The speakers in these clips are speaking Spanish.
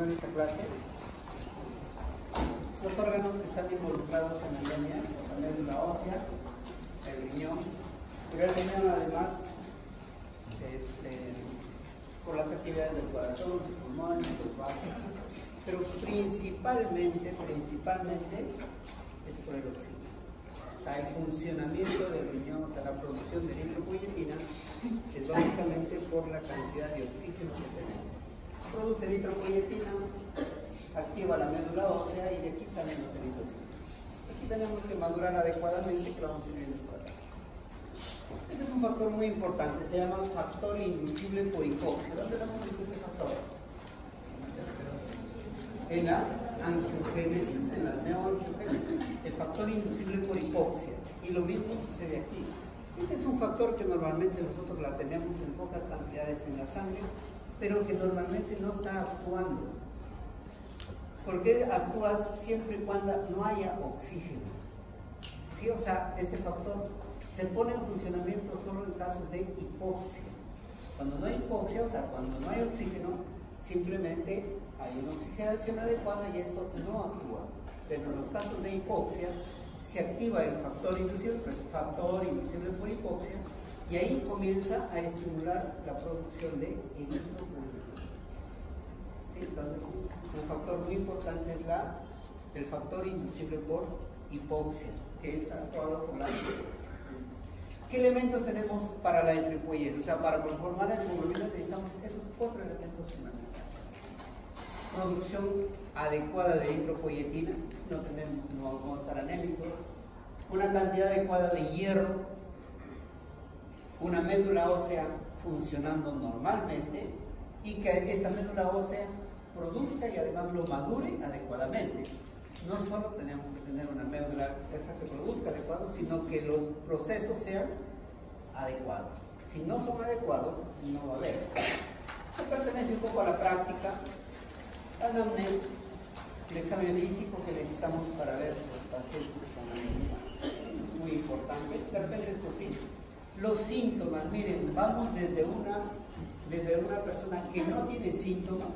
En esta clase, los órganos que están involucrados en la anemia, la médula ósea, el riñón, pero el riñón además por las actividades del corazón, los pulmones, los vasos, pero principalmente es por el oxígeno. O sea, el funcionamiento del riñón, o sea, la producción de eritropoyetina es básicamente por la cantidad de oxígeno que tenemos. Produce eritropoyetina, activa la médula ósea y de aquí salen los eritrocitos. Aquí tenemos que madurar adecuadamente, que vamos a ir viendo por acá. Este es un factor muy importante, se llama factor inducible por hipoxia. ¿Dónde lo hemos visto este factor? En la angiogénesis, en la neoangiogénesis, el factor inducible por hipoxia. Y lo mismo sucede aquí. Este es un factor que normalmente nosotros la tenemos en pocas cantidades en la sangre, pero que normalmente no está actuando. Porque actúa siempre y cuando no haya oxígeno. ¿Sí? O sea, este factor se pone en funcionamiento solo en casos de hipoxia. Cuando no hay hipoxia, o sea, cuando no hay oxígeno, simplemente hay una oxigenación adecuada y esto no actúa. Pero en los casos de hipoxia, se activa el factor inducible por hipoxia, y ahí comienza a estimular la producción de eritropoyetina. ¿Sí? Entonces, un factor muy importante es el factor inducible por hipoxia, que es actuado por la hipoxia. ¿Qué elementos tenemos para la eritropoyetina? O sea, para conformar la hemoglobina necesitamos esos 4 elementos fundamentales. Producción adecuada de eritropoyetina, no vamos a estar anémicos, una cantidad adecuada de hierro, una médula ósea funcionando normalmente y que esta médula ósea produzca y además lo madure adecuadamente. No solo tenemos que tener una médula ósea que produzca adecuado, sino que los procesos sean adecuados. Si no son adecuados, no va a haber. Esto pertenece un poco a la práctica, la anamnesis, el examen físico que necesitamos para ver los pacientes con anemia. Muy importante. De repente esto sí. Los síntomas, miren, vamos desde una persona que no tiene síntomas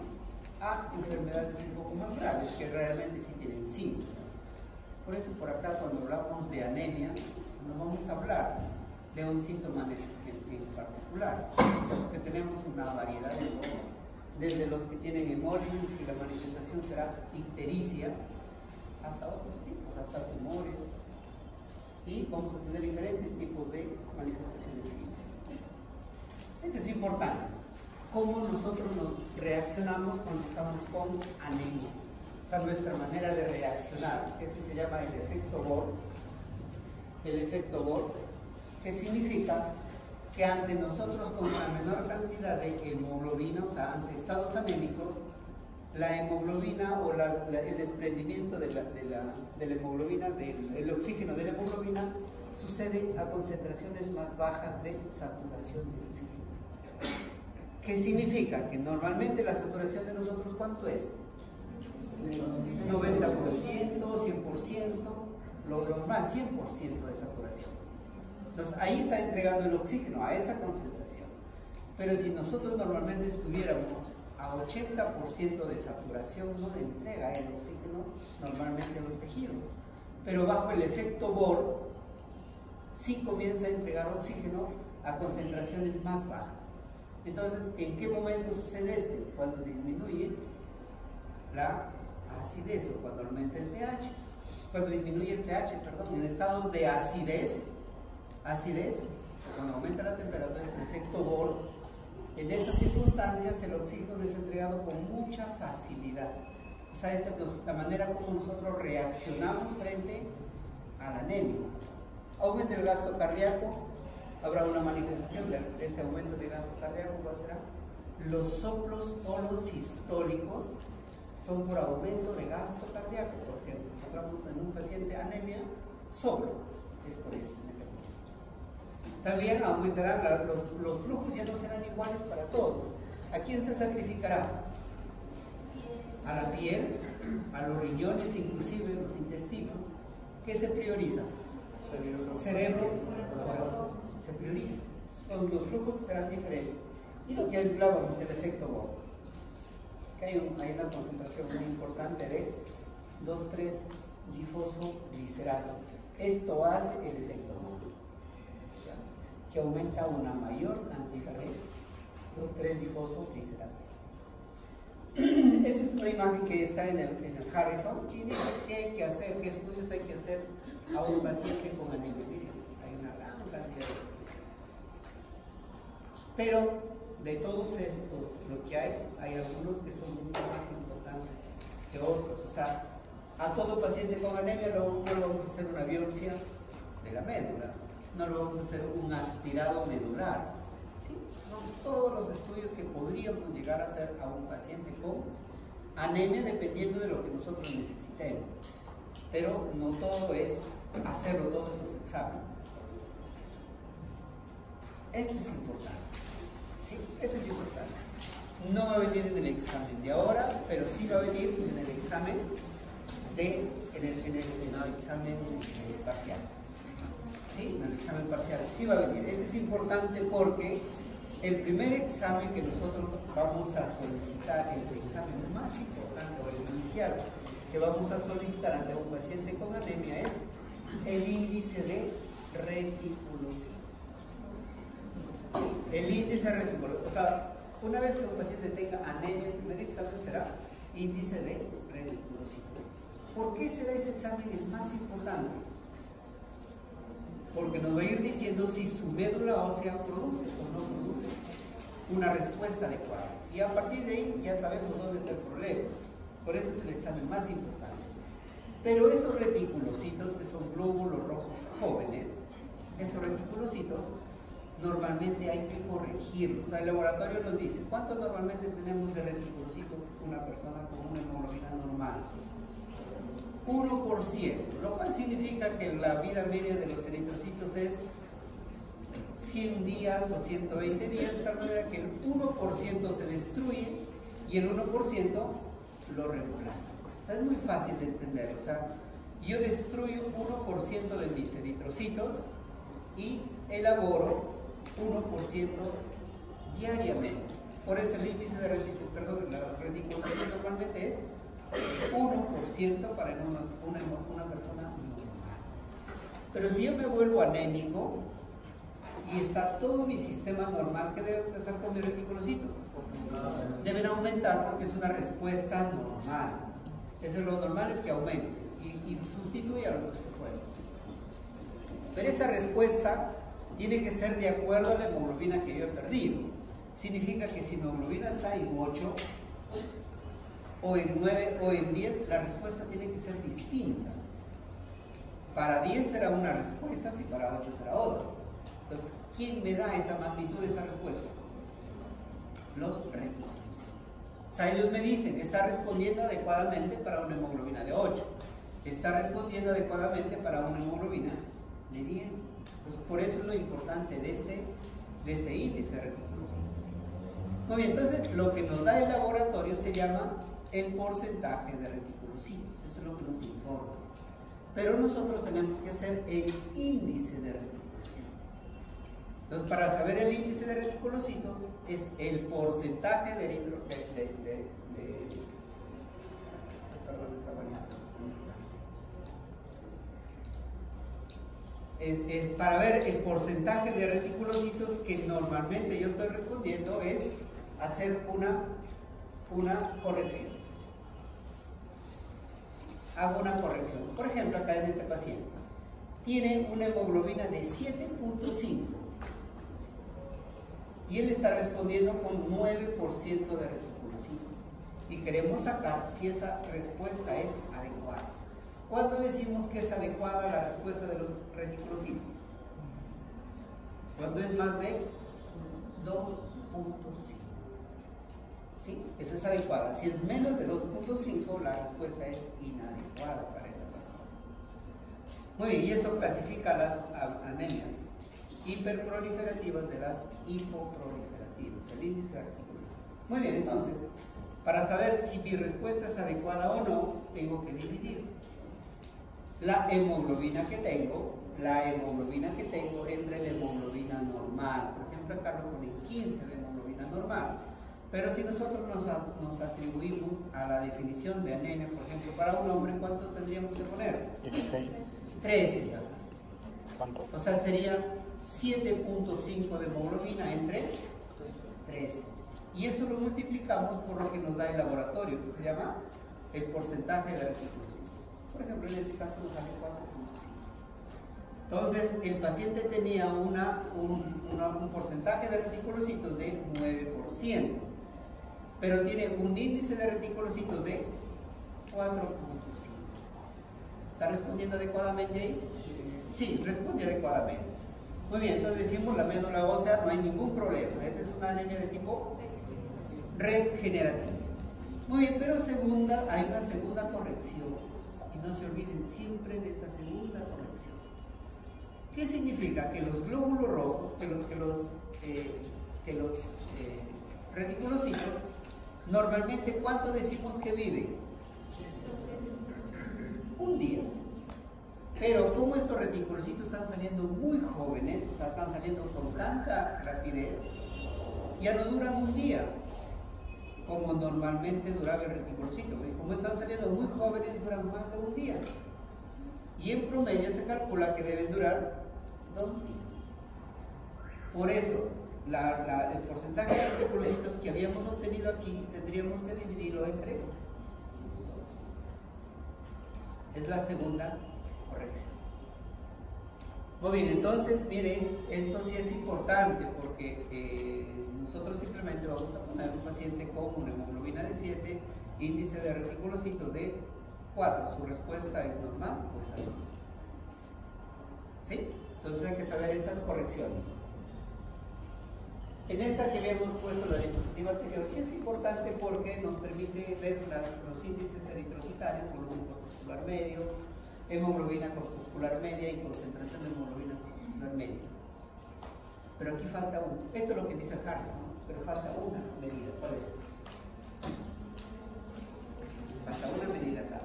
a enfermedades un poco más graves, que realmente sí tienen síntomas. Por eso por acá cuando hablamos de anemia, no vamos a hablar de un síntoma en particular, porque tenemos una variedad desde los que tienen hemólisis y la manifestación será ictericia, hasta otros tipos, hasta tumores, y vamos a tener diferentes tipos de manifestaciones clínicas. Esto es importante, cómo nosotros nos reaccionamos cuando estamos con anemia, o sea, nuestra manera de reaccionar. Este se llama el efecto Bohr, que significa que ante nosotros con la menor cantidad de hemoglobina, o sea, ante estados anémicos, la hemoglobina o el desprendimiento de la hemoglobina, el oxígeno de la hemoglobina, sucede a concentraciones más bajas de saturación de oxígeno. ¿Qué significa? Que normalmente la saturación de nosotros, ¿cuánto es? 90%, 100%, lo normal, 100% de saturación. Entonces, ahí está entregando el oxígeno a esa concentración. Pero si nosotros normalmente estuviéramos a 80% de saturación, no le entrega el oxígeno normalmente a los tejidos. Pero bajo el efecto Bohr, sí comienza a entregar oxígeno a concentraciones más bajas. Entonces, ¿en qué momento sucede este? Cuando disminuye la acidez o cuando aumenta el pH. Cuando disminuye el pH, perdón, en estados de acidez, cuando aumenta la temperatura es el efecto Bohr. En esas circunstancias el oxígeno es entregado con mucha facilidad. O sea, esta es la manera como nosotros reaccionamos frente a la anemia. Aumenta el gasto cardíaco, habrá una manifestación de este aumento de gasto cardíaco. ¿Cuál será? Los soplos polosistólicos son por aumento de gasto cardíaco. Por ejemplo, encontramos en un paciente anemia, soplo, es por este mecanismo. También aumentarán los flujos, ya no serán iguales para todos. ¿A quién se sacrificará? A la piel, a los riñones, inclusive los intestinos. ¿Qué se prioriza? Cerebro, corazón, se prioriza. Los flujos serán diferentes. Y lo que hablábamos, el efecto Bohr. que hay una concentración muy importante de 2,3-difosfoglicerato. Esto hace el efecto MOG, que aumenta una mayor cantidad de 2,3-difosfoglicerato. Esta es una imagen que está en el Harrison y dice qué hay que hacer, qué estudios hay que hacer a un paciente con anemia. Miren, hay una gran cantidad de estudios. Pero de todos estos, lo que hay algunos que son mucho más importantes que otros. O sea, a todo paciente con anemia no le vamos a hacer una biopsia de la médula, no le vamos a hacer un aspirado medular. ¿Sí? Son todos los estudios que podríamos llegar a hacer a un paciente con anemia dependiendo de lo que nosotros necesitemos. Pero no todo es hacerlo, todos esos exámenes. Esto es importante. ¿Sí? Esto es importante. No va a venir en el examen de ahora, pero sí va a venir en el examen en el examen parcial. ¿Sí? En el examen parcial sí va a venir. Esto es importante porque el primer examen que nosotros vamos a solicitar, el examen más importante o el inicial que vamos a solicitar ante un paciente con anemia es el índice de reticulocitos. El índice de reticulocitos. O sea, una vez que un paciente tenga anemia, el primer examen será índice de reticulocitos. ¿Por qué será ese examen el más importante? Porque nos va a ir diciendo si su médula ósea produce o no produce una respuesta adecuada. Y a partir de ahí ya sabemos dónde está el problema. Por eso es el examen más importante. Pero esos reticulocitos, que son glóbulos rojos jóvenes, esos reticulocitos, normalmente hay que corregirlos. O sea, el laboratorio nos dice, ¿cuántos normalmente tenemos de reticulocitos una persona con una hemoglobina normal? 1%, lo cual significa que la vida media de los eritrocitos es 100 días o 120 días, de tal manera que el 1% se destruye y el 1% lo reemplaza. O sea, es muy fácil de entender. O sea, yo destruyo 1% de mis eritrocitos y elaboro 1% diariamente. Por eso el índice de reticulación normalmente es 1% para una persona normal. Pero si yo me vuelvo anémico y está todo mi sistema normal, ¿qué debe pasar con mis reticulocitos? Deben aumentar porque es una respuesta normal. Eso es lo normal, es que aumente y sustituye a lo que se puede. Pero esa respuesta tiene que ser de acuerdo a la hemoglobina que yo he perdido. Significa que si mi hemoglobina está en 8 o en 9 o en 10, la respuesta tiene que ser distinta. Para 10 será una respuesta, si para 8 será otra. Entonces, ¿quién me da esa magnitud de esa respuesta? Los reticulocitos. O sea, ellos me dicen, está respondiendo adecuadamente para una hemoglobina de 8, está respondiendo adecuadamente para una hemoglobina de 10. Entonces, por eso es lo importante de este índice de reticulocitos. Muy bien, entonces lo que nos da el laboratorio se llama el porcentaje de reticulocitos. Eso es lo que nos informa. Pero nosotros tenemos que hacer el índice de reticulocitos. Entonces, para saber el índice de reticulocitos es el porcentaje de para ver el porcentaje de reticulocitos que normalmente yo estoy respondiendo es hacer una corrección. Hago una corrección. Por ejemplo, acá en este paciente tiene una hemoglobina de 7.5 y él está respondiendo con 9% de reticulocitos y queremos sacar si esa respuesta es adecuada. ¿Cuándo decimos que es adecuada la respuesta de los reticulocitos? Cuando es más de 2.5. ¿Sí? Eso es adecuada. Si es menos de 2.5, la respuesta es inadecuada para esa persona. Muy bien, y eso clasifica las anemias hiperproliferativas de las hipoproliferativas, el índice de reticulocitos. Muy bien, entonces, para saber si mi respuesta es adecuada o no, tengo que dividir la hemoglobina que tengo entre la hemoglobina normal. Por ejemplo, acá lo ponen 15 de hemoglobina normal, Pero si nosotros nos atribuimos a la definición de anemia, por ejemplo, para un hombre, ¿cuánto tendríamos que poner? 16. 13. ¿Cuánto? O sea, sería 7.5 de hemoglobina entre 13. Y eso lo multiplicamos por lo que nos da el laboratorio, que se llama el porcentaje de reticulocitos. Por ejemplo, en este caso nos sale 4.5. Entonces, el paciente tenía un porcentaje de reticulocitos de 9%, pero tiene un índice de reticulocitos de 4.5. ¿Está respondiendo adecuadamente ahí? Sí, responde adecuadamente. Muy bien, entonces decimos la médula ósea, no hay ningún problema. Esta es una anemia de tipo regenerativa. Muy bien, pero hay una segunda corrección. Y no se olviden siempre de esta segunda corrección. ¿Qué significa? Que los glóbulos rojos, que los reticulocitos, normalmente, ¿cuánto decimos que viven? Un día. Pero como estos reticulocitos están saliendo muy jóvenes, o sea, están saliendo con tanta rapidez, ya no duran un día, como normalmente duraba el reticulocito. Como están saliendo muy jóvenes, duran más de un día. Y en promedio se calcula que deben durar 2 días. Por eso, el porcentaje de reticulocitos que habíamos obtenido aquí, tendríamos que dividirlo entre 2. Es la segunda corrección. Muy bien, entonces, miren, esto sí es importante porque nosotros simplemente vamos a poner un paciente con una hemoglobina de 7, índice de reticulocitos de 4. Su respuesta es normal o es anormal. ¿Sí? Entonces hay que saber estas correcciones. En esta que le hemos puesto la diapositiva anterior, sí es importante porque nos permite ver los índices eritrocitarios, volumen corpuscular medio, hemoglobina corpuscular media y concentración de hemoglobina corpuscular media. Pero aquí falta uno. Esto es lo que dice Harris, ¿no? Pero falta una medida. ¿Cuál es? Falta una medida acá.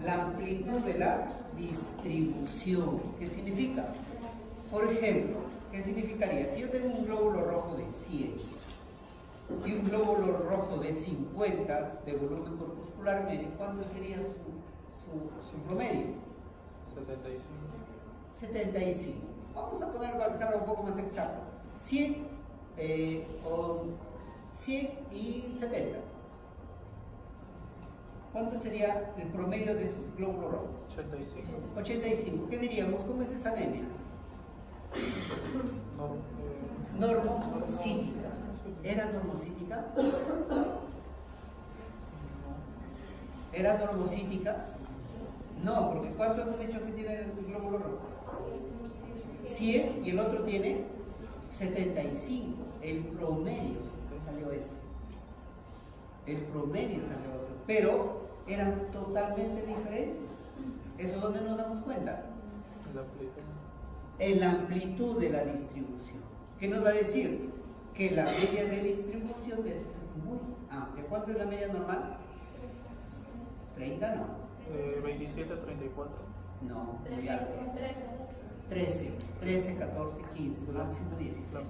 La amplitud de la distribución. ¿Qué significa? Por ejemplo, ¿qué significaría? Si yo tengo un glóbulo rojo de 100 y un glóbulo rojo de 50 de volumen corpuscular medio, ¿cuánto sería su promedio? 75. 75. Vamos a ponerlo un poco más exacto. 100 y 70. ¿Cuánto sería el promedio de sus glóbulos rojos? 85. 85. ¿Qué diríamos? ¿Cómo es esa anemia? Normocítica. ¿Era normocítica? ¿Era normocítica? No, porque ¿cuánto hemos dicho que tiene el glóbulo rojo? 100 y el otro tiene 75. El promedio salió este. El promedio salió este. Pero eran totalmente diferentes. ¿Eso dónde nos damos cuenta? En la amplitud de la distribución. ¿Qué nos va a decir? Que la media de distribución de esas es muy amplia. ¿Cuánto es la media normal? 30 no. 27 a 34. No, muy alto. 13, 14, 15, máximo 16.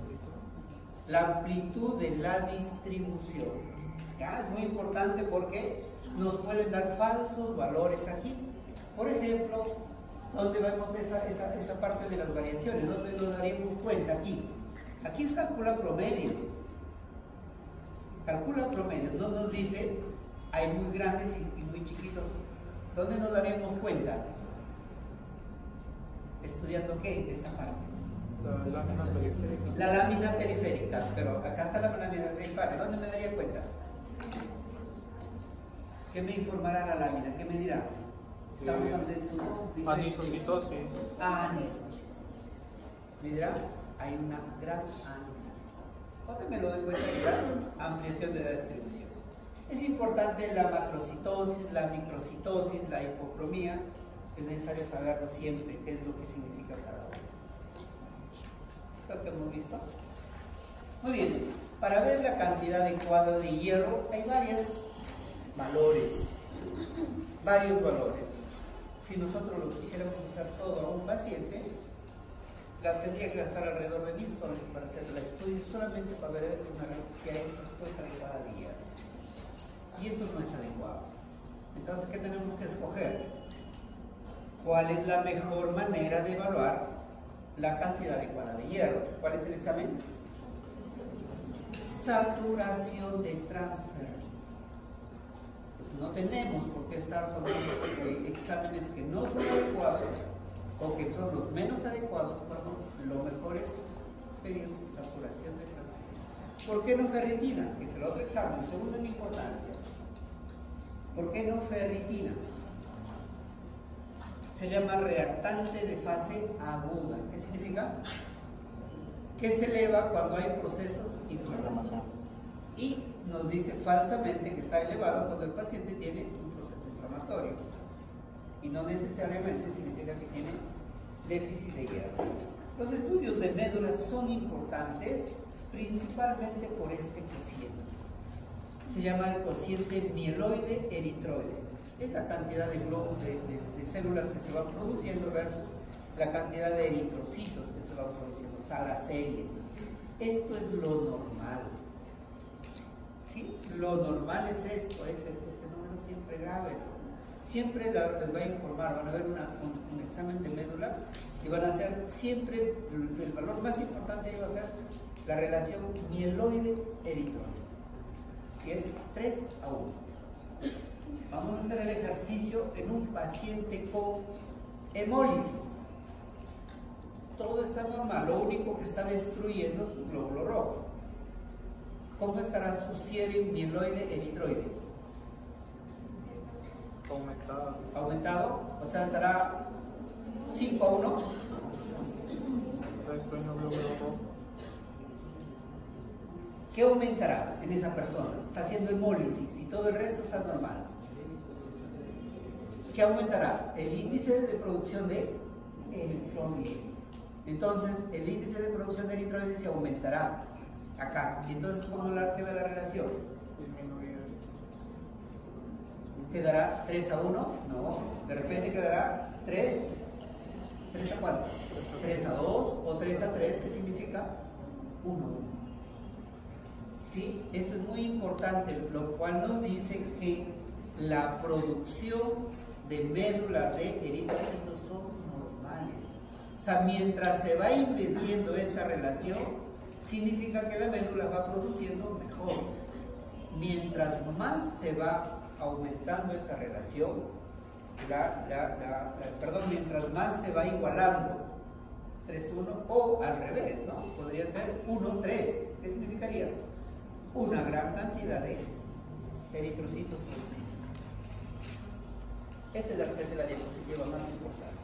La amplitud de la distribución. ¿Ya? Es muy importante porque nos pueden dar falsos valores aquí. Por ejemplo, ¿dónde vemos esa parte de las variaciones? ¿Dónde nos daríamos cuenta? Aquí. Aquí es calcula promedio. Calcula promedio. No nos dice, hay muy grandes y muy chiquitos. ¿Dónde nos daremos cuenta? ¿Estudiando qué? Esta parte. La lámina periférica. La lámina periférica. Pero acá está la lámina periférica. ¿Dónde me daría cuenta? ¿Qué me informará la lámina? ¿Qué me dirá? Estamos ante estudios. Anisocitosis. Anisocitosis. Me dirá, hay una gran anisocitosis. ¿Dónde me lo doy cuenta de la ampliación de la distribución? Es importante la macrocitosis, la microcitosis, la hipocromía. Es necesario saberlo siempre, qué es lo que significa cada uno. ¿Lo que hemos visto? Muy bien, para ver la cantidad adecuada de hierro hay varios valores. Si nosotros lo quisiéramos hacer todo a un paciente, tendría que gastar alrededor de 1000 soles para hacer el estudio solamente para ver si hay respuesta adecuada de hierro. Y eso no es adecuado. Entonces, ¿qué tenemos que escoger? ¿Cuál es la mejor manera de evaluar la cantidad adecuada de hierro? ¿Cuál es el examen? Saturación de transfer. Pues no tenemos por qué estar tomando exámenes que no son adecuados o que son los menos adecuados, cuando lo mejor es pedir saturación de transfer. ¿Por qué no ferritina? Que es el otro examen, segundo en importancia. ¿Por qué no ferritina? Se llama reactante de fase aguda. ¿Qué significa? Que se eleva cuando hay procesos inflamatorios. Y nos dice falsamente que está elevado cuando el paciente tiene un proceso inflamatorio. Y no necesariamente significa que tiene déficit de hierro. Los estudios de médulas son importantes principalmente por este cociente. Se llama el cociente mieloide eritroide. Es la cantidad de globos de células que se van produciendo versus la cantidad de eritrocitos que se van produciendo, o sea, las series. Esto es lo normal. ¿Sí? Lo normal es esto, este número siempre grave. Siempre les va a informar, van a ver un examen de médula y van a hacer siempre, el valor más importante ahí va a ser la relación mieloide-eritroide, que es 3:1. Vamos a hacer el ejercicio en un paciente con hemólisis. Todo está normal, lo único que está destruyendo es su glóbulo rojo. ¿Cómo estará su serie mieloide eritroide? Aumentado. Aumentado, o sea, estará 5:1. Estoy en el glóbulo rojo. ¿Qué aumentará en esa persona? Está haciendo hemólisis y todo el resto está normal. ¿Qué aumentará? El índice de producción de eritroides. Entonces, el índice de producción de eritroides se aumentará acá. Y entonces, ¿cómo queda la relación? Disminuir. ¿Quedará 3:1? No. De repente quedará 3. ¿3 a cuánto? 3:2 o 3:3, ¿qué significa? 1:1. Sí, esto es muy importante, lo cual nos dice que la producción de médula de eritrocitos son normales. O sea, mientras se va invirtiendo esta relación, significa que la médula va produciendo mejor. Mientras más se va aumentando esta relación, mientras más se va igualando 3:1 o al revés, ¿no? Podría ser 1:3. ¿Qué significaría? Una gran cantidad de eritrocitos producidos. Esta es de repente la diapositiva más importante.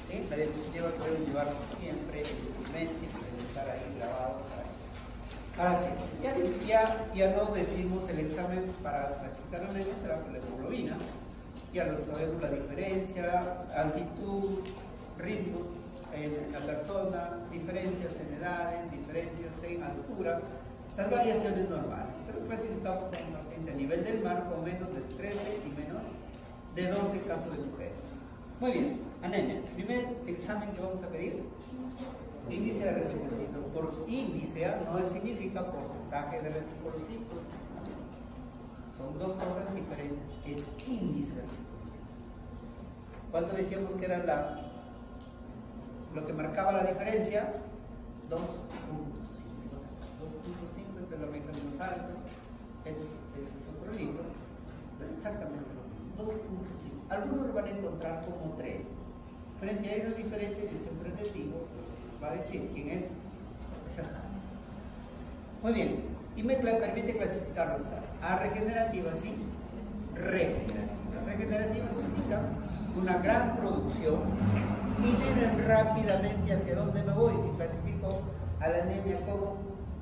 ¿Sí? La diapositiva que deben llevar siempre en su mente y debe estar ahí grabado. Ahora sí, ya no decimos el examen para clasificar la anemia, será por la hemoglobina. Ya lo sabemos, la diferencia, altitud, ritmos en la persona, diferencias en edades, diferencias en altura, las variaciones normales. Pero clasificamos a un paciente a nivel del mar con menos de 13 y menos de 12 casos de mujeres. Muy bien, anemia. Primer examen que vamos a pedir, índice de reticulocitos. Por índice no significa porcentaje de reticulocitos. Son dos cosas diferentes. Es índice de reticulocitos. ¿Cuánto decíamos que era lo que marcaba la diferencia? 2.5 entre la American Harrison. Este es otro libro. Exactamente. 2.5. Algunos lo van a encontrar como 3. Frente a esas diferencias, yo siempre les digo, va a decir quién es Harrison. Muy bien, y me permite clasificarlos a regenerativas y regenerativas. Regenerativas significa una gran producción y miren rápidamente hacia dónde me voy si clasifico a la anemia como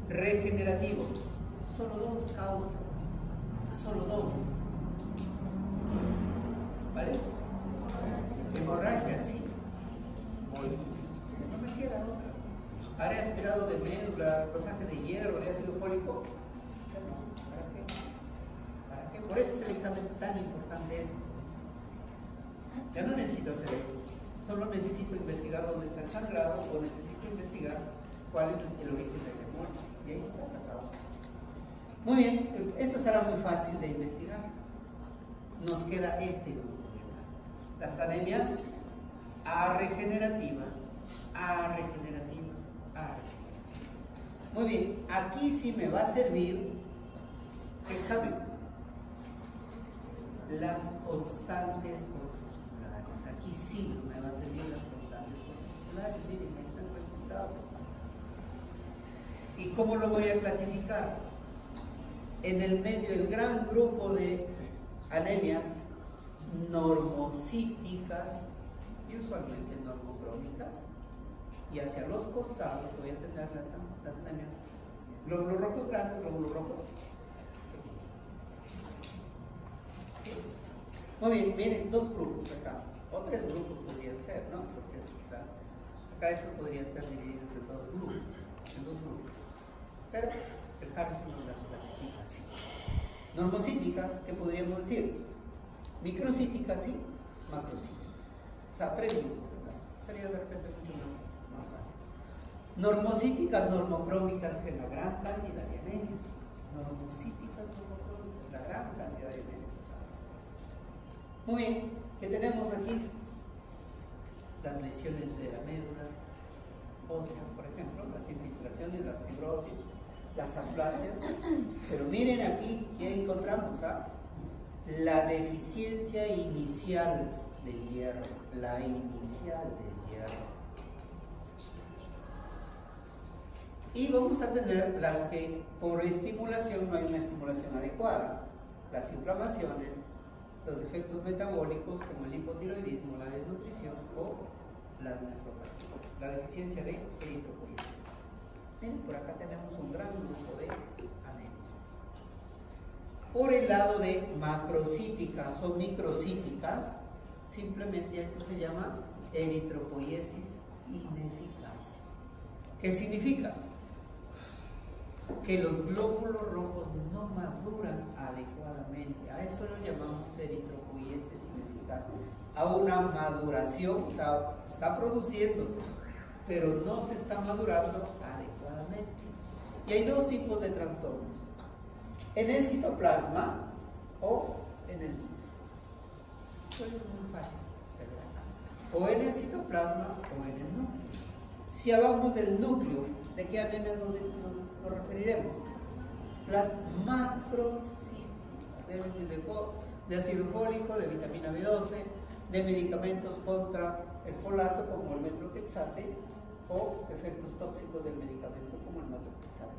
regenerativo. Solo dos causas, solo dos. ¿Vale? Hemorragia, sí. No me queda otra. Área aspirado de médula, pasaje de hierro, de ácido fólico. ¿Para qué? ¿Para qué? Por eso es el examen tan importante este. Ya no necesito hacer eso. Solo necesito investigar dónde está el sangrado o necesito investigar cuál es el origen de la muerte. Y ahí está la causa. Muy bien, esto será muy fácil de investigar. Nos queda este grupo. Las anemias regenerativas. Muy bien, aquí sí me va a servir ¿qué examen? Las constantes corpusculares. Aquí sí me va a servir las constantes corpusculares. Miren, ahí está el resultado. ¿Y cómo lo voy a clasificar? En el medio, el gran grupo de anemias normocíticas y usualmente normocrómicas, y hacia los costados voy a tener las anemias glóbulos rojos grandes, glóbulos rojos. ¿Sí? Muy bien, miren, dos grupos acá, o tres grupos podrían ser, ¿no? Porque acá estos podrían ser divididos en dos grupos, pero el Harrison no las clasifica así. Normocíticas, ¿qué podríamos decir? Microcíticas y macrocíticas. O sea, tres grupos, ¿verdad? Sería de repente mucho más fácil. Normocíticas, normocrómicas, que es la gran cantidad de anemias. Normocíticas, normocrómicas, la gran cantidad de anemias. Muy bien, ¿qué tenemos aquí? Las lesiones de la médula ósea, por ejemplo, las infiltraciones, las fibrosis, las aplasias. Pero miren aquí, ¿qué encontramos? La deficiencia inicial del hierro, la inicial del hierro. Y vamos a tener las que por estimulación no hay una estimulación adecuada, las inflamaciones, los defectos metabólicos como el hipotiroidismo, la desnutrición o las nefropatías, la deficiencia de eritropoyetina. Miren, por acá tenemos un gran grupo de anemias. Por el lado de macrocíticas o microcíticas, simplemente esto se llama eritropoiesis ineficaz. ¿Qué significa? Que los glóbulos rojos no maduran adecuadamente. A eso lo llamamos eritropoiesis ineficaz. A una maduración, o sea, está produciéndose, pero no se está madurando adecuadamente. Y hay dos tipos de trastornos: en el citoplasma o en el núcleo. Eso es muy fácil, ¿verdad? O en el citoplasma o en el núcleo. Si hablamos del núcleo, ¿de qué anemias nos referiremos? Las macrocíticas, de ácido fólico, de vitamina B12, de medicamentos contra el folato como el metrotexate, o efectos tóxicos del medicamento como el metrotexate.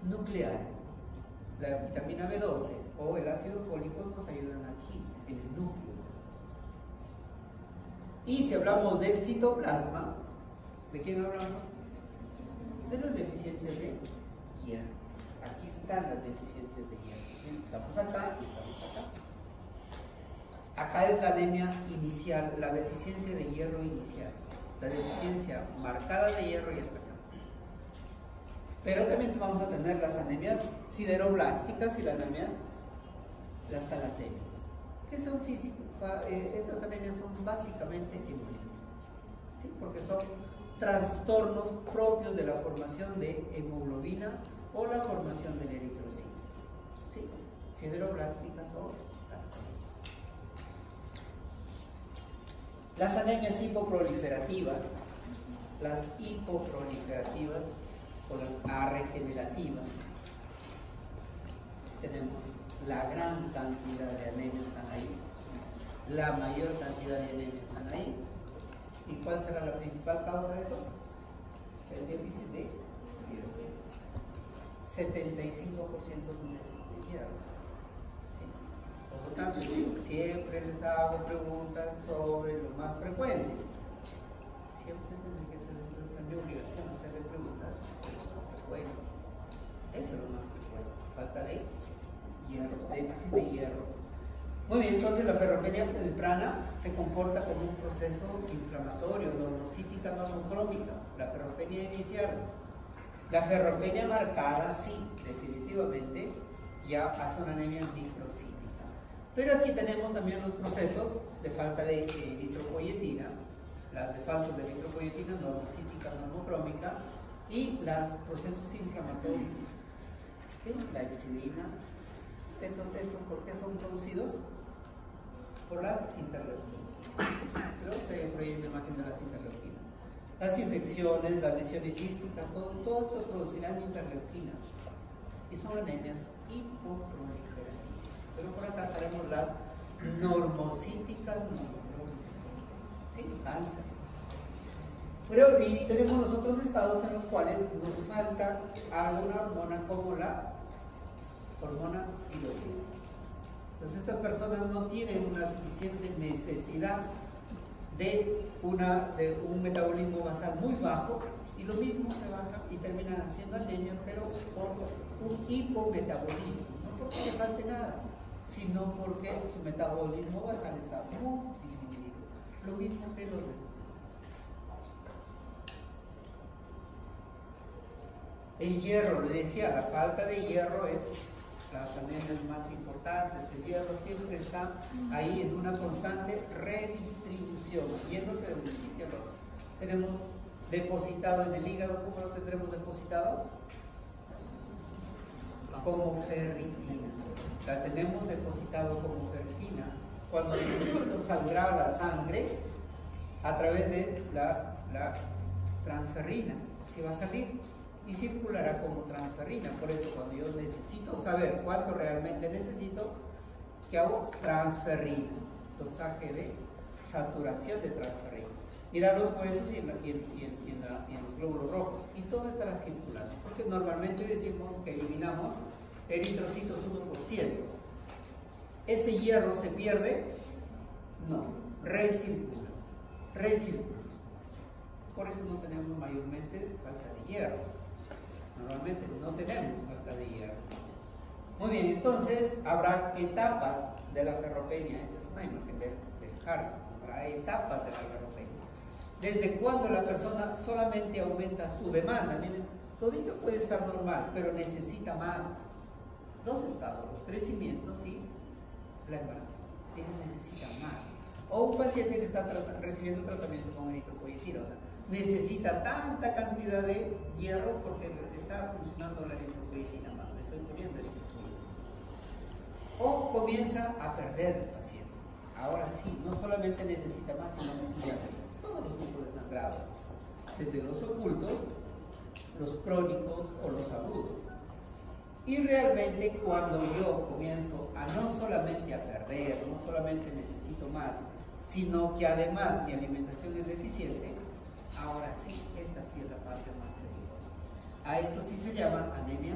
Nucleares, la vitamina B12 o el ácido fólico nos ayudan aquí, en el núcleo. Y si hablamos del citoplasma, ¿de quién hablamos? De las deficiencias de hierro. Aquí están las deficiencias de hierro. Estamos acá y estamos acá. Acá es la anemia inicial, la deficiencia de hierro inicial. La deficiencia marcada de hierro y hasta acá. Pero también vamos a tener las anemias sideroblásticas y las anemias, las talasemias, que son físicas. Estas anemias son básicamente hemolíticas, ¿sí? Porque son trastornos propios de la formación de hemoglobina o la formación del eritrocito, ¿sí? Sideroblásticas o talasemias. Las anemias hipoproliferativas, o las regenerativas, tenemos la gran cantidad de anemias están ahí, la mayor cantidad de anemias están ahí. ¿Y cuál será la principal causa de eso? El déficit de hierro. 75% son déficit de hierro. ¿Sí? Por lo tanto, yo siempre les hago preguntas sobre lo más frecuente. Siempre tiene que ser mi obligación hacerle preguntas sobre lo más frecuente. Eso es lo más frecuente. Falta de hierro, déficit de hierro. Muy bien, entonces la ferropenia temprana se comporta como un proceso inflamatorio, normocítica, normocrómica, la ferropenia inicial. La ferropenia marcada, sí, definitivamente, ya pasa una anemia microcítica. Pero aquí tenemos también los procesos de falta de eritropoyetina, las de falta de eritropoyetina, normocítica, normocrómica, y los procesos inflamatorios, ¿sí? La epsidina. ¿Estos por qué son producidos? Por las interleuquinas. Creo que por ahí hay una imagen de las interleuquinas. Las infecciones, las lesiones císticas, todo esto producirán interleuquinas. Y son anemias hipoproliferativas. Pero por acá tenemos las normocíticas, ¿sí? Cáncer. Pero y tenemos los otros estados en los cuales nos falta alguna hormona como la hormona tiroidea. Entonces estas personas no tienen una suficiente necesidad de un metabolismo basal muy bajo, y lo mismo se baja y terminan haciendo anemia, pero por un hipometabolismo, no porque le falte nada, sino porque su metabolismo basal está muy disminuido. Lo mismo que los demás. El hierro, le decía, la falta de hierro es las anemias más importantes. El hierro siempre está ahí en una constante redistribución, yéndose de un sitio al otro. Tenemos depositado en el hígado. ¿Cómo lo tendremos depositado? Como ferritina. La tenemos depositado como ferritina. Cuando necesito saldrá la sangre a través de la transferrina. Si va a salir, y circulará como transferrina. Por eso cuando yo necesito saber cuánto realmente necesito, ¿qué hago? Transferrina, dosaje de saturación de transferrina. Ir a los huesos y en los glóbulos rojos, y todo estará circulando, porque normalmente decimos que eliminamos eritrocitos 1%. ¿Ese hierro se pierde? No, recircula. Por eso no tenemos mayormente falta de hierro. Normalmente no tenemos falta de hierro. Muy bien, entonces habrá etapas de la ferropenia. Esta es una imagen del Harrison. Habrá etapas de la ferropenia. Desde cuando la persona solamente aumenta su demanda. Miren, todito puede estar normal, pero necesita más. Dos estados, los crecimientos y la embarazo. Necesita más. O un paciente que está recibiendo tratamiento con eritropoyetina. Necesita tanta cantidad de hierro porque está funcionando la eritropoyetina mal. Me estoy poniendo eritropoyetina. O comienza a perder el paciente. Ahora sí, no solamente necesita más, sino todos los tipos de sangrado, desde los ocultos, los crónicos o los agudos. Y realmente cuando yo comienzo a no solamente a perder, no solamente necesito más, sino que además mi alimentación es deficiente, ahora sí, esta sí es la parte más peligrosa. A esto sí se llama anemia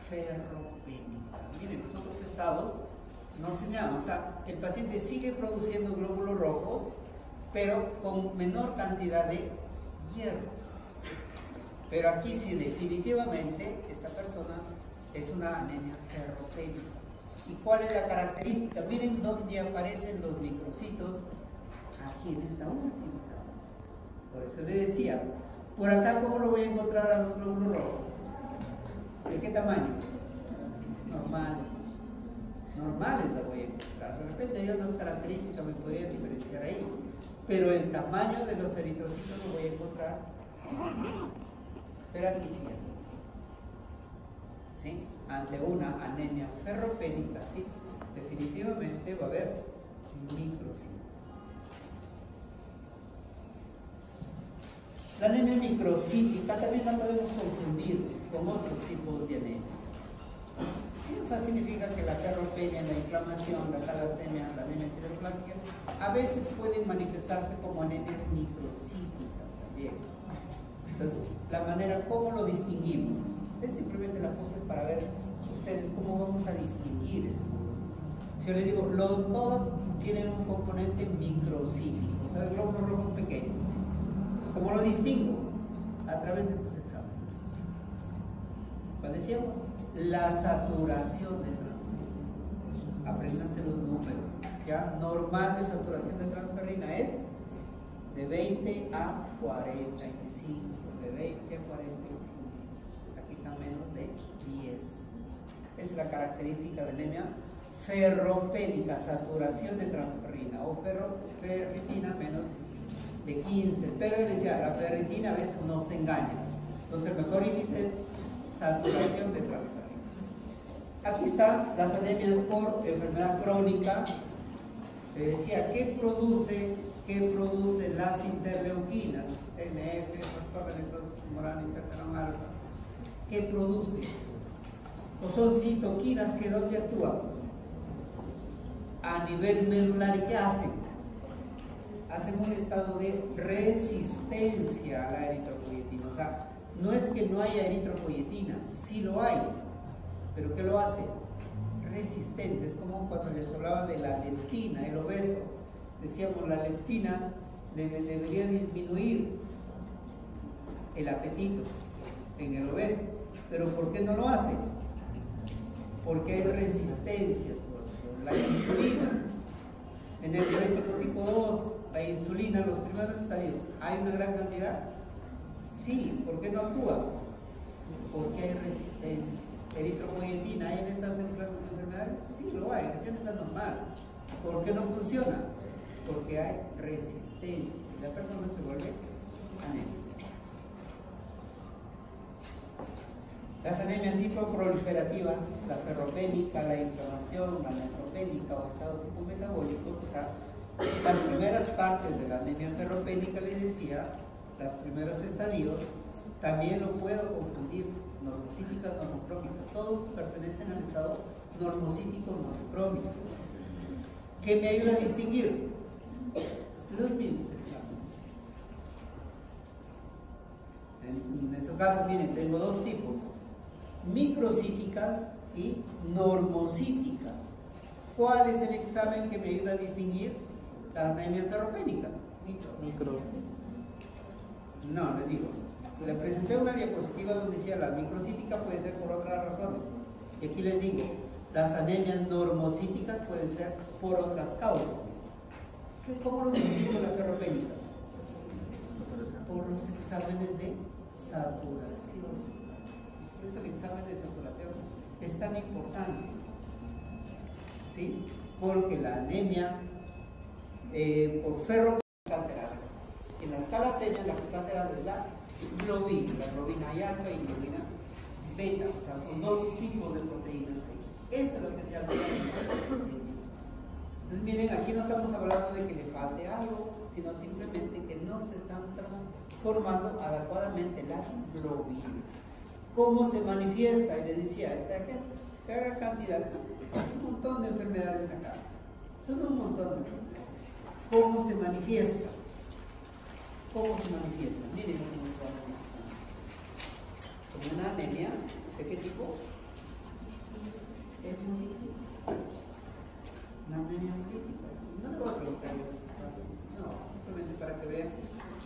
ferropénica. Miren, los otros estados no se llaman, o sea, el paciente sigue produciendo glóbulos rojos, pero con menor cantidad de hierro. Pero aquí sí, definitivamente, esta persona es una anemia ferropénica. ¿Y cuál es la característica? Miren dónde aparecen los microcitos, aquí en esta última. Por eso le decía, por acá, ¿cómo lo voy a encontrar a los glóbulos rojos? ¿De qué tamaño? Normales. Normales lo voy a encontrar. De repente hay otras características que me podrían diferenciar ahí. Pero el tamaño de los eritrocitos lo voy a encontrar. Pero aquí sí. ¿Sí? Ante una anemia ferropénica, sí, definitivamente va a haber microcitos. La anemia microcítica también la podemos confundir con otros tipos de anemia. O sea, significa que la ferropenia, la inflamación, la talasemia, la anemia sideroblastia, a veces pueden manifestarse como anemias microcíticas también. Entonces, la manera como lo distinguimos, es simplemente la puse para ver ustedes cómo vamos a distinguir eso. Si yo les digo, todas tienen un componente microcítico, o sea, glóbulos rojos pequeños. ¿Cómo lo distingo? A través de tus exámenes. ¿Cuál decíamos? La saturación de transferrina. Apréndanse los números. ¿Ya? Normal de saturación de transferrina es de 20 a 45. De 20 a 45. Aquí está menos de 10. Esa es la característica de anemia ferropénica, saturación de transferrina, o ferritina menos de 15, pero él decía, la ferritina a veces nos engaña, entonces el mejor índice es saturación de transferrina. Aquí están las anemias por enfermedad crónica. Se decía, ¿qué produce las interleuquinas? TNF, factor de necrosis tumoral, interferón alfa. ¿Qué produce? ¿O son citoquinas que dónde actúan? A nivel medular. ¿Y qué hacen? Hacen un estado de resistencia a la eritropoyetina. O sea, no es que no haya eritropoyetina, sí lo hay. ¿Pero qué lo hace? Resistente. Es como cuando les hablaba de la leptina, el obeso. Decíamos, la leptina debería disminuir el apetito en el obeso. ¿Pero por qué no lo hace? Porque hay resistencia a su acción. La insulina, en el diabético tipo 2, la insulina en los primeros estadios, ¿hay una gran cantidad? Sí. ¿Por qué no actúa? Porque hay resistencia. ¿Eritropoyetina hay en estas enfermedades? Sí, lo hay, la gente está normal. ¿Por qué no funciona? Porque hay resistencia y la persona se vuelve anémica. Las anemias hipoproliferativas, la ferropénica, la inflamación, la neutropénica o estados hipometabólicos, o sea, las primeras partes de la anemia ferropénica, les decía, los primeros estadios, también lo puedo confundir, normocíticas, normocrómicas, todos pertenecen al estado normocítico normocrómico. ¿Qué me ayuda a distinguir? Los mismos exámenes. En su caso, miren, tengo dos tipos, microcíticas y normocíticas. ¿Cuál es el examen que me ayuda a distinguir la anemia ferropénica? Micro. No, les digo, le presenté una diapositiva donde decía la microcítica puede ser por otras razones. Y aquí les digo, las anemias normocíticas pueden ser por otras causas. ¿Cómo lo distingo la ferropénica? Por los exámenes de saturación. Por eso el examen de saturación es tan importante, ¿sí? Porque la anemia por ferro está alterada. En las talasemias la que está alterada es la globina hay alfa y globina beta, o sea, son dos tipos de proteínas ahí. Eso es lo que se altera en las talasemia. Entonces miren, aquí no estamos hablando de que le falte algo, sino simplemente que no se están transformando adecuadamente las globinas. ¿Cómo se manifiesta? Y les decía, que haga cantidad, son un montón de enfermedades acá. Son un montón de enfermedades. ¿Cómo se manifiesta? ¿Cómo se manifiesta? Miren cómo se manifiesta. Como una anemia, ¿de qué tipo? Hemolítica. Una anemia hemolítica. No le voy a preguntar yo. No, simplemente para que vean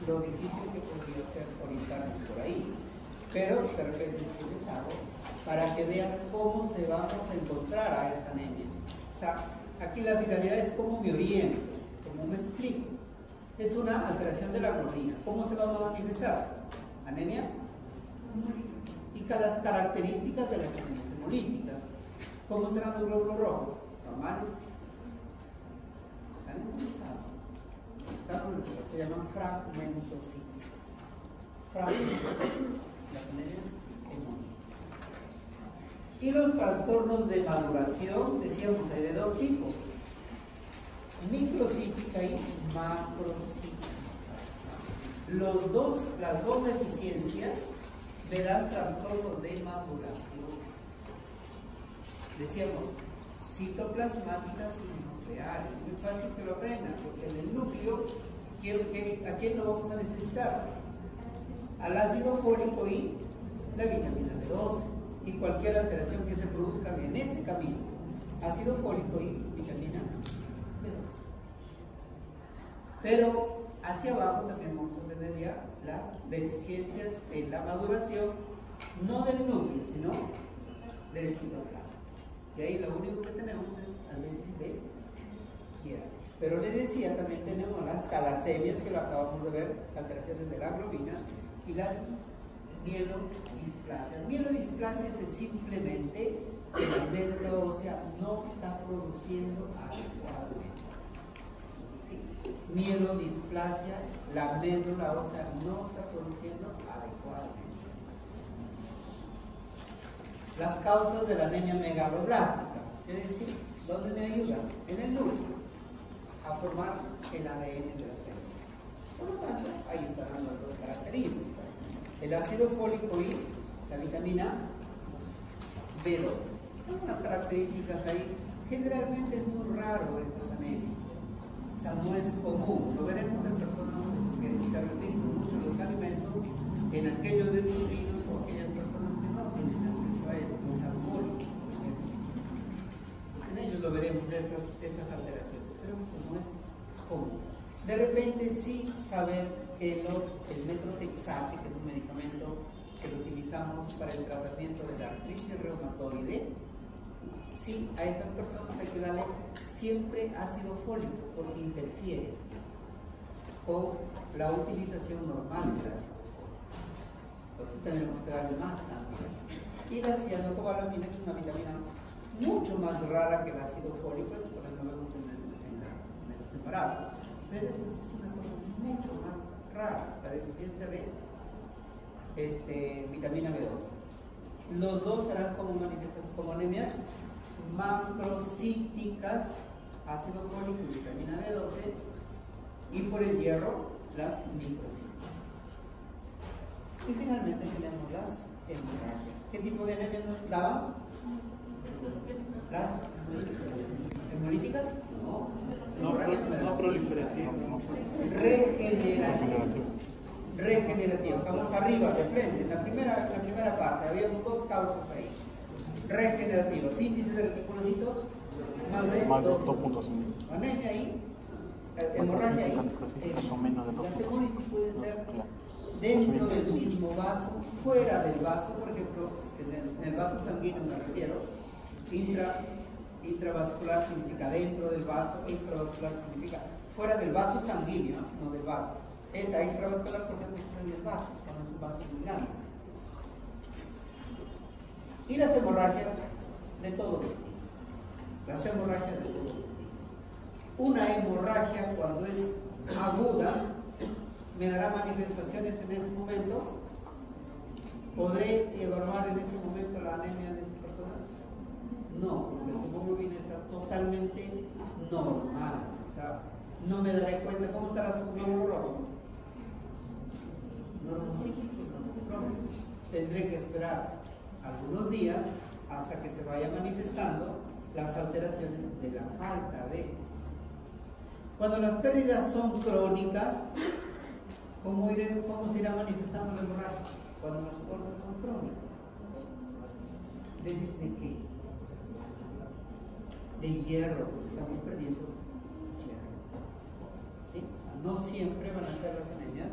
lo difícil que podría ser orientarnos por ahí. Pero de repente sí les hago para que vean cómo se vamos a encontrar a esta anemia. O sea, aquí la finalidad es cómo me oriento, cómo me explico. Es una alteración de la globina. ¿Cómo se va a manifestar? Anemia y las características de las anemias hemolíticas. ¿Cómo serán los glóbulos rojos? Normales. Se llaman fragmentocíticos. Las anemias hemolíticas. Y los trastornos de maduración, decíamos, hay de dos tipos: microcítica y macrocítica. Las dos deficiencias me dan trastornos de maduración. Decíamos, citoplasmáticas y nucleares. Muy fácil que lo aprendan, porque en el núcleo, ¿a quién lo vamos a necesitar? Al ácido fólico y la vitamina B12. Y cualquier alteración que se produzca en ese camino. Ácido fólico y vitamina B12. Pero hacia abajo también vamos a tener ya las deficiencias en la maduración, no del núcleo, sino del citoplasma. Y ahí lo único que tenemos es análisis de hierro. Pero les decía, también tenemos las talasemias, que lo acabamos de ver, alteraciones de la globina, y las mielodisplasias. Mielodisplasias es simplemente que la médula ósea no está produciendo mielodisplasia, la médula ósea no está produciendo adecuadamente. Las causas de la anemia megaloblástica, es decir, ¿dónde me ayuda? En el núcleo, a formar el ADN de la célula. Por lo tanto, ahí estarán las dos características: el ácido fólico y la vitamina B12. Algunas características ahí. Generalmente es muy raro estas anemias, o sea, no es común. Lo veremos en personas que se restringen mucho los alimentos, en aquellos desnutridos o aquellas personas que no tienen acceso a eso, los alcohólicos, por ejemplo. En ellos lo veremos estas alteraciones, pero eso no es común. De repente sí saber que el metrotexate, que es un medicamento que lo utilizamos para el tratamiento de la artritis reumatoide, sí, a estas personas hay que darle siempre ácido fólico porque interfiere con la utilización normal del ácido fólico. Entonces tendremos que darle más cantidad. Y la cianocobalamina es una vitamina mucho más rara que el ácido fólico, por eso lo vemos en los embarazos. Pero esto es una cosa mucho más rara, la deficiencia de vitamina B12. Los dos serán como manifestaciones, como anemias macrocíticas, ácido fólico y vitamina B12, y por el hierro, las microcíticas. Y finalmente tenemos las hemorragias. ¿Qué tipo de anemias nos daban? Las hemolíticas, no proliferativas, regenerativas. Estamos arriba, de frente, en la primera parte, habíamos dos causas ahí. Regenerativas, índices de reticulocitos más de 2.5. Anemia ahí, hemorragia ahí. Las hemólisis pueden ser dentro del mismo vaso, fuera del vaso, por ejemplo, en el vaso sanguíneo me refiero. Intravascular significa dentro del vaso, extravascular significa fuera del vaso sanguíneo, no del vaso. Esta extravascular, por ejemplo, sucede en el vaso, cuando es un vaso muy grande. Y las hemorragias de todo destino. Las hemorragias de todo destino. Una hemorragia, cuando es aguda, me dará manifestaciones en ese momento. ¿Podré evaluar en ese momento la anemia de estas personas? No, porque su hemoglobina está totalmente normal. O sea, no me daré cuenta. ¿Cómo estará su glóbulo rojo? Tendré que esperar algunos días hasta que se vaya manifestando las alteraciones de la falta de. Cuando las pérdidas son crónicas, ¿cómo se irá manifestando la hemorragia? Cuando las pérdidas son crónicas. ¿De qué? De hierro, porque estamos perdiendo hierro. ¿Sí? O sea, no siempre van a ser las anemias,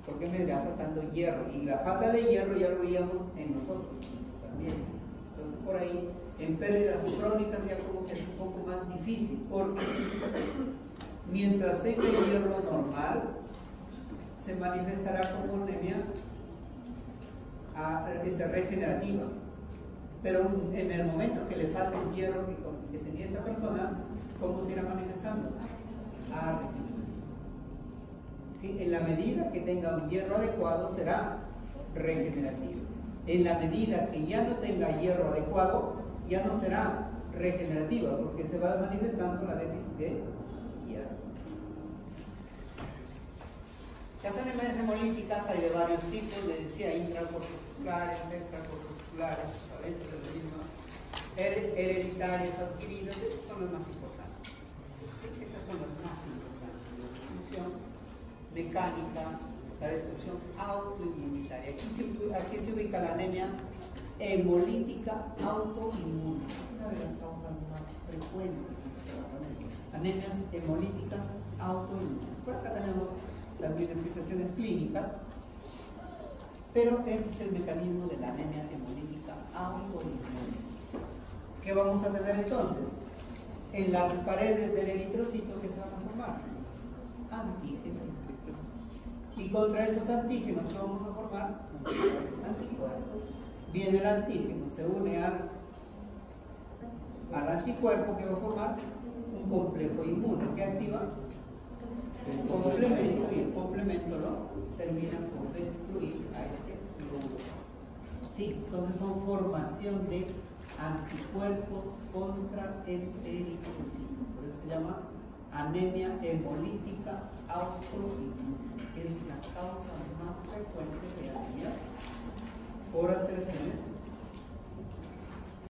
porque me irá faltando hierro. Y la falta de hierro ya lo veíamos en nosotros también. Entonces, por ahí, en pérdidas crónicas ya como que es un poco más difícil, porque mientras tenga hierro normal, se manifestará como anemia regenerativa. Pero en el momento que le falte el hierro que tenía esta persona, ¿cómo se irá manifestando? ¿Sí? En la medida que tenga un hierro adecuado, será regenerativo. En la medida que ya no tenga hierro adecuado, ya no será regenerativa, porque se va manifestando la déficit de hierro. Las anemias hemolíticas hay de varios tipos, les decía, intracorpusculares, extracorpusculares, dentro del mismo, hereditarias, adquiridas. Estas son las más importantes. Estas son las más importantes. La destrucción mecánica, la destrucción autoinmunitaria. Aquí se ubica la anemia hemolítica autoinmune. Es una de las causas más frecuentes de las anemias hemolíticas autoinmunes. Por acá tenemos las manifestaciones clínicas, pero este es el mecanismo de la anemia hemolítica autoinmune. ¿Qué vamos a tener entonces? En las paredes del eritrocito, ¿qué se van a formar? Antígenos. Y contra esos antígenos, ¿qué vamos a formar? Anticuerpos. Viene el antígeno, se une al anticuerpo que va a formar un complejo inmune que activa el complemento y el complemento termina por destruir a este glóbulo. Sí, entonces son formación de anticuerpos contra el eritrocito. Por eso se llama anemia hemolítica autoinmune. Es la causa más frecuente de anemias por alteraciones